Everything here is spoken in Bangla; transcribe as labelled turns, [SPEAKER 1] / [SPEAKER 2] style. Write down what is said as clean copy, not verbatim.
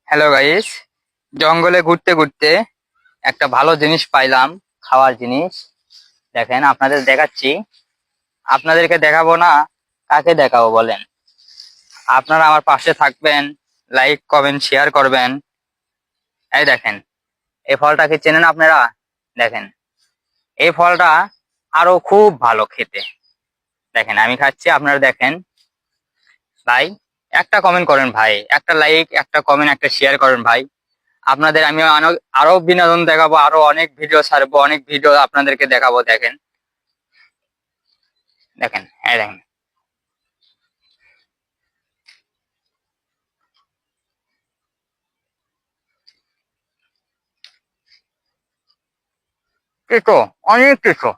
[SPEAKER 1] হ্যালো গাইস, জঙ্গলে ঘুরতে ঘুরতে একটা ভালো জিনিস পাইলাম, খাওয়ার জিনিস। দেখেন আপনাদের দেখাচ্ছি। আপনাদেরকে দেখাবো না, কাকে দেখাবো বলেন? আপনারা আমার পাশে থাকবেন, লাইক কমেন্ট শেয়ার করবেন। এই দেখেন, এই ফলটাকে চেনেন আপনারা? দেখেন, এই ফলটা আরো খুব ভালো খেতে। দেখেন আমি খাচ্ছি, আপনারা দেখেন। ভাই, একটা কমেন্ট করেন ভাই, একটা লাইক, একটা কমেন্ট, একটা শেয়ার করেন ভাই। আপনাদের আমি আরো বিনোদন দেখাবো, আরো অনেক ভিডিও ছাড়বো, অনেক ভিডিও আপনাদেরকে দেখাবো। দেখেন, দেখেন, হ্যাঁ দেখেন। কেটো, অনেক কেটো।